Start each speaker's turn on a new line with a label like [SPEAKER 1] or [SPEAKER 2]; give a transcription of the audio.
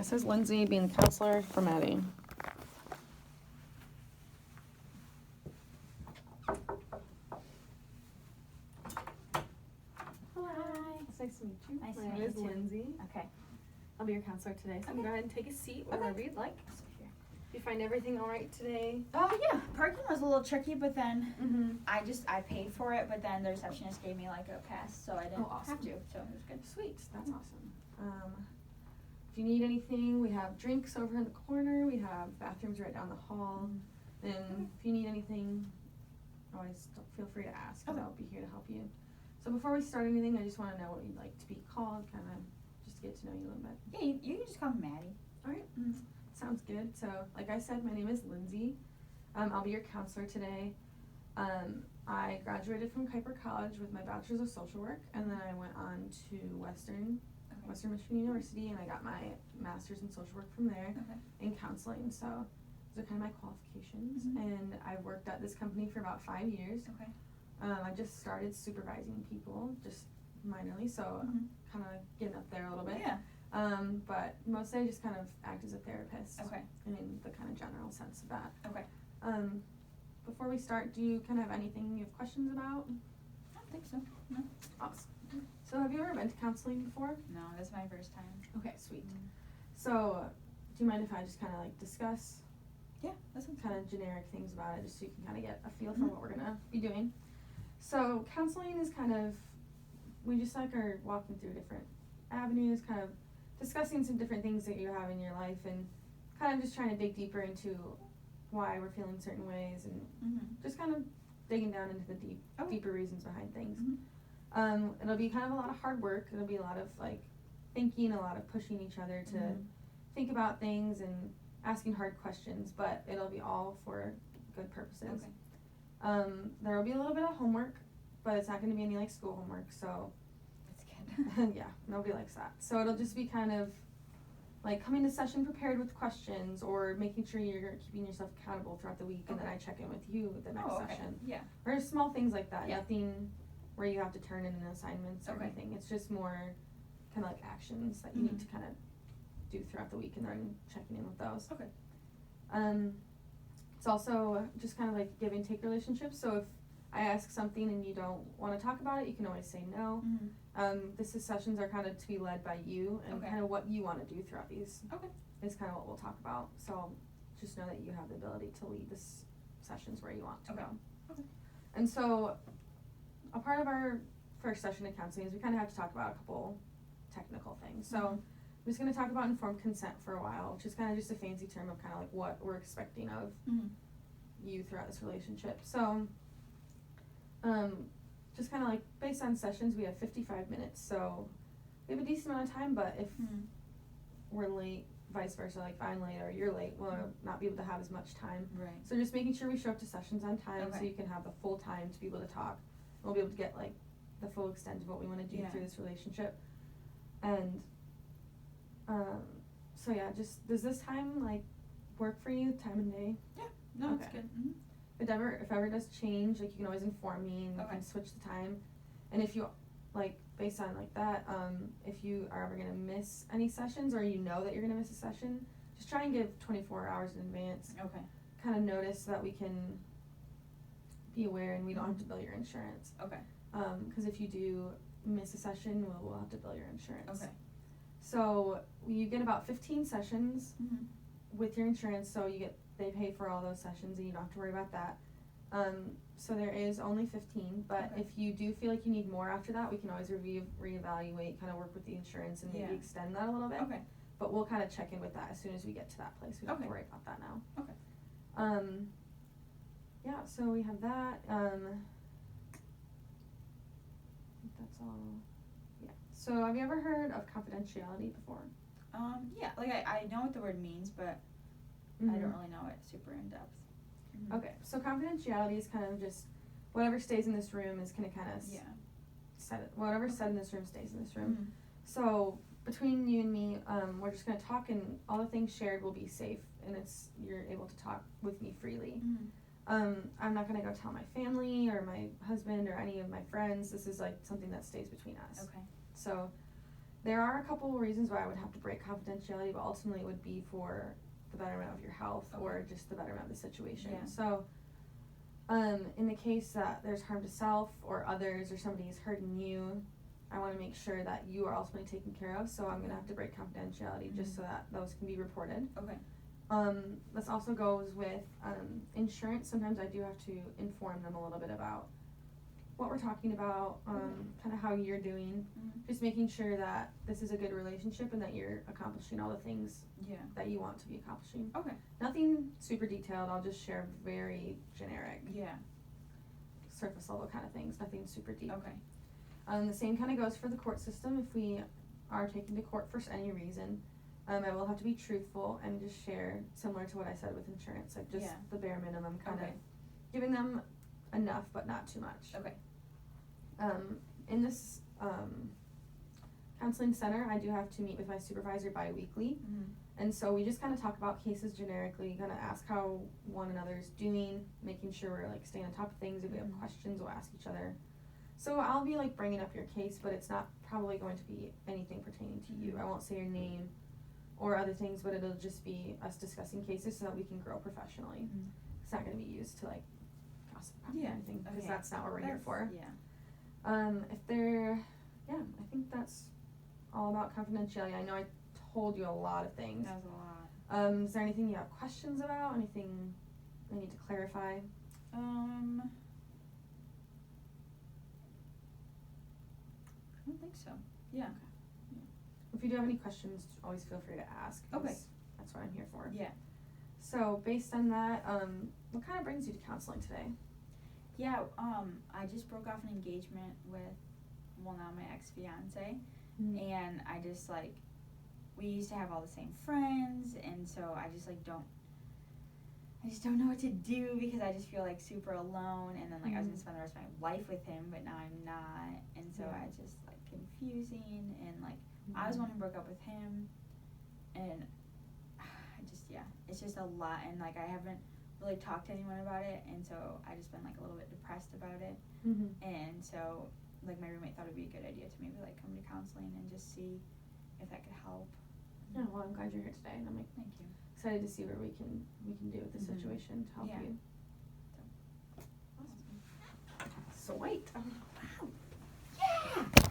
[SPEAKER 1] This is Lindsay being the counselor for Maddie.
[SPEAKER 2] Hi.
[SPEAKER 3] It's nice to meet you.
[SPEAKER 2] Nice to
[SPEAKER 3] My
[SPEAKER 2] meet
[SPEAKER 3] name
[SPEAKER 2] you
[SPEAKER 3] is
[SPEAKER 2] too.
[SPEAKER 3] Lindsay.
[SPEAKER 2] Okay.
[SPEAKER 3] I'll be your counselor today, so
[SPEAKER 2] Okay.
[SPEAKER 3] go ahead and take a seat
[SPEAKER 2] Okay.
[SPEAKER 3] wherever you'd like.
[SPEAKER 2] So here.
[SPEAKER 3] You find everything all right today?
[SPEAKER 2] Oh yeah, parking was a little tricky, but then
[SPEAKER 3] Mm-hmm.
[SPEAKER 2] I paid for it, but then the receptionist gave me like a pass, so I didn't
[SPEAKER 3] Oh, awesome.
[SPEAKER 2] have to, so it was good.
[SPEAKER 3] Sweet, that's awesome. If you need anything, we have drinks over in the corner. We have bathrooms right down the hall. And
[SPEAKER 2] Okay.
[SPEAKER 3] if you need anything, always feel free to ask, because
[SPEAKER 2] Okay.
[SPEAKER 3] I'll be here to help you. So before we start anything, I just want to know what you'd like to be called, kind of just to get to know you a little bit.
[SPEAKER 2] Yeah, you can just call me Maddie.
[SPEAKER 3] All right.
[SPEAKER 2] Mm.
[SPEAKER 3] Sounds good. So, like I said, my name is Lindsay. I'll be your counselor today. I graduated from Kuiper College with my bachelor's of social work, and then I went on to Western Michigan University, and I got my master's in social work from there
[SPEAKER 2] Okay.
[SPEAKER 3] in counseling. So, those are kind of my qualifications.
[SPEAKER 2] Mhm.
[SPEAKER 3] And I've worked at this company for about 5 years.
[SPEAKER 2] Okay.
[SPEAKER 3] I just started supervising people, just minorly, so
[SPEAKER 2] Mhm.
[SPEAKER 3] kind of getting up there a little bit.
[SPEAKER 2] Yeah.
[SPEAKER 3] But mostly I just kind of act as a therapist.
[SPEAKER 2] Okay.
[SPEAKER 3] In the kind of general sense of that.
[SPEAKER 2] Okay.
[SPEAKER 3] Before we start, do you kind of have anything you have questions about?
[SPEAKER 2] I don't think so. No.
[SPEAKER 3] Awesome. So have you ever been to counseling before?
[SPEAKER 2] No, this is my first time.
[SPEAKER 3] Okay, sweet.
[SPEAKER 2] Mm.
[SPEAKER 3] So, do you mind if I just kind of like discuss
[SPEAKER 2] Yeah, that sounds
[SPEAKER 3] kind
[SPEAKER 2] good.
[SPEAKER 3] of generic things about it, just so you can kind of get a feel for
[SPEAKER 2] Mhm.
[SPEAKER 3] what we're gonna be doing? So, counseling is kind of, we just like are walking through different avenues, kind of discussing some different things that you have in your life, and kind of just trying to dig deeper into why we're feeling certain ways, and
[SPEAKER 2] Mhm.
[SPEAKER 3] just kind of digging down into the
[SPEAKER 2] Okay.
[SPEAKER 3] deeper reasons behind things.
[SPEAKER 2] Mhm.
[SPEAKER 3] It'll be kind of a lot of hard work. It'll be a lot of like thinking, a lot of pushing each other to
[SPEAKER 2] Mhm.
[SPEAKER 3] think about things and asking hard questions, but it'll be all for good purposes.
[SPEAKER 2] Okay.
[SPEAKER 3] There will be a little bit of homework, but it's not going to be any like school homework, so
[SPEAKER 2] That's good.
[SPEAKER 3] yeah, nobody likes that. So it'll just be kind of like coming to session prepared with questions, or making sure you're keeping yourself accountable throughout the week, and then
[SPEAKER 2] Okay.
[SPEAKER 3] I check in with you the next
[SPEAKER 2] Oh, okay.
[SPEAKER 3] session.
[SPEAKER 2] Yeah.
[SPEAKER 3] Or small things like that.
[SPEAKER 2] Yeah.
[SPEAKER 3] Nothing where you have to turn in an assignments or
[SPEAKER 2] Okay.
[SPEAKER 3] anything. It's just more kind of like actions that you need to kind of do throughout the week, and then checking in with those.
[SPEAKER 2] Okay.
[SPEAKER 3] It's also just kind of like give and take relationships. So if I ask something and you don't want to talk about it, you can always say no.
[SPEAKER 2] Mhm.
[SPEAKER 3] This sessions are kind of to be led by you, and
[SPEAKER 2] Okay.
[SPEAKER 3] kind of what you want to do throughout these
[SPEAKER 2] Okay.
[SPEAKER 3] is kind of what we'll talk about. So just know that you have the ability to lead this sessions where you want to
[SPEAKER 2] Okay.
[SPEAKER 3] go.
[SPEAKER 2] Okay.
[SPEAKER 3] And so a part of our first session of counseling is we kind of have to talk about a couple technical things. So
[SPEAKER 2] Mhm.
[SPEAKER 3] I'm just going to talk about informed consent for a while, which is kind of just a fancy term of kind of like what we're expecting of
[SPEAKER 2] Mhm.
[SPEAKER 3] you throughout this relationship. So just kind of like based on sessions, we have 55 minutes, so we have a decent amount of time, but if
[SPEAKER 2] Mhm.
[SPEAKER 3] we're late, vice versa, like if I'm late or you're late, we'll not be able to have as much time.
[SPEAKER 2] Right.
[SPEAKER 3] So just making sure we show up to sessions on time, so
[SPEAKER 2] Okay.
[SPEAKER 3] you can have the full time to be able to talk. We'll be able to get like the full extent of what we want to do
[SPEAKER 2] Yeah.
[SPEAKER 3] through this relationship. And so yeah, just does this time like work for you, time and day?
[SPEAKER 2] Yeah. No, it's
[SPEAKER 3] Okay.
[SPEAKER 2] good. Mhm.
[SPEAKER 3] If ever does change, like you can always inform me, and we
[SPEAKER 2] Okay.
[SPEAKER 3] can switch the time. And if you like based on like that, if you are ever gonna miss any sessions, or you know that you're gonna miss a session, just try and give 24 hours in advance.
[SPEAKER 2] Okay.
[SPEAKER 3] Kind of notice so that we can be aware, and we don't have to bill your insurance.
[SPEAKER 2] Okay.
[SPEAKER 3] Because if you do miss a session, we'll have to bill your insurance.
[SPEAKER 2] Okay.
[SPEAKER 3] So you get about 15 sessions
[SPEAKER 2] Mhm.
[SPEAKER 3] with your insurance, so they pay for all those sessions, and you don't have to worry about that. So there is only 15, but
[SPEAKER 2] Okay.
[SPEAKER 3] if you do feel like you need more after that, we can always reevaluate, kind of work with the insurance, and maybe
[SPEAKER 2] Yeah.
[SPEAKER 3] extend that a little bit.
[SPEAKER 2] Okay.
[SPEAKER 3] But we'll kind of check in with that as soon as we get to that place. We don't have
[SPEAKER 2] Okay.
[SPEAKER 3] to worry about that now.
[SPEAKER 2] Okay.
[SPEAKER 3] Yeah, so we have that. I think that's all. Yeah. So have you ever heard of confidentiality before?
[SPEAKER 2] Yeah, like I know what the word means, but I don't really know it super in depth. Mhm.
[SPEAKER 3] Okay, so confidentiality is kind of just whatever stays in this room is kind of
[SPEAKER 2] Yeah.
[SPEAKER 3] whatever's said in this room stays in this room.
[SPEAKER 2] Mhm.
[SPEAKER 3] So between you and me, we're just gonna talk, and all the things shared will be safe, and you're able to talk with me freely.
[SPEAKER 2] Mhm.
[SPEAKER 3] I'm not gonna go tell my family or my husband or any of my friends. This is like something that stays between us.
[SPEAKER 2] Okay.
[SPEAKER 3] So there are a couple reasons why I would have to break confidentiality, but ultimately it would be for the betterment of your health or just the betterment of the situation.
[SPEAKER 2] Yeah.
[SPEAKER 3] So, in the case that there's harm to self or others or somebody is hurting you, I want to make sure that you are ultimately taken care of, so I'm going to have to break confidentiality just so that those can be reported.
[SPEAKER 2] Okay.
[SPEAKER 3] This also goes with insurance. Sometimes I do have to inform them a little bit about what we're talking about, kind of how you're doing, just making sure that this is a good relationship and that you're accomplishing all the things
[SPEAKER 2] Yeah.
[SPEAKER 3] that you want to be accomplishing.
[SPEAKER 2] Okay.
[SPEAKER 3] Nothing super detailed, I'll just share very generic,
[SPEAKER 2] Yeah.
[SPEAKER 3] surface level kind of things, nothing super deep.
[SPEAKER 2] Okay.
[SPEAKER 3] The same kind of goes for the court system. If we are taken to court for any reason, I will have to be truthful and just share, similar to what I said with insurance, like just the bare minimum, kind of giving them enough but not too much.
[SPEAKER 2] Okay.
[SPEAKER 3] In this counseling center, I do have to meet with my supervisor bi-weekly, and so we just kind of talk about cases generically, kind of ask how one another's doing, making sure we're like staying on top of things. If we have questions, we'll ask each other. So I'll be like bringing up your case, but it's not probably going to be anything pertaining to you. I won't say your name or other things, but it'll just be us discussing cases so that we can grow professionally. It's not going to be used to like gossip about or anything, because that's not what we're here for.
[SPEAKER 2] Yeah.
[SPEAKER 3] I think that's all about confidentiality. I know I told you a lot of things.
[SPEAKER 2] That was a lot.
[SPEAKER 3] Is there anything you have questions about? Anything I need to clarify?
[SPEAKER 2] I don't think so. Yeah.
[SPEAKER 3] If you do have any questions, always feel free to ask. 'Cause
[SPEAKER 2] Okay.
[SPEAKER 3] That's what I'm here for.
[SPEAKER 2] Yeah.
[SPEAKER 3] So based on that, what kind of brings you to counseling today?
[SPEAKER 2] Yeah, I just broke off an engagement with, well, now my ex-fiance, and I just, like, we used to have all the same friends, and so I just don't know what to do, because I just feel, like, super alone, and then, like, I was gonna spend the rest of my life with him, but now I'm not, and so I just, like, confusing, and, like, I was the one who broke up with him, and it's just a lot, and, like, I haven't really talked to anyone about it, and so I just been, like, a little bit depressed about it, and so, like, my roommate thought it'd be a good idea to maybe, like, come to counseling and just see if that could help.
[SPEAKER 3] Yeah, well, I'm glad you're here today, and I'm like,
[SPEAKER 2] Thank you.
[SPEAKER 3] excited to see what we can do with the situation to help you.
[SPEAKER 2] Awesome.
[SPEAKER 3] Sweet.
[SPEAKER 2] Wow. Yeah.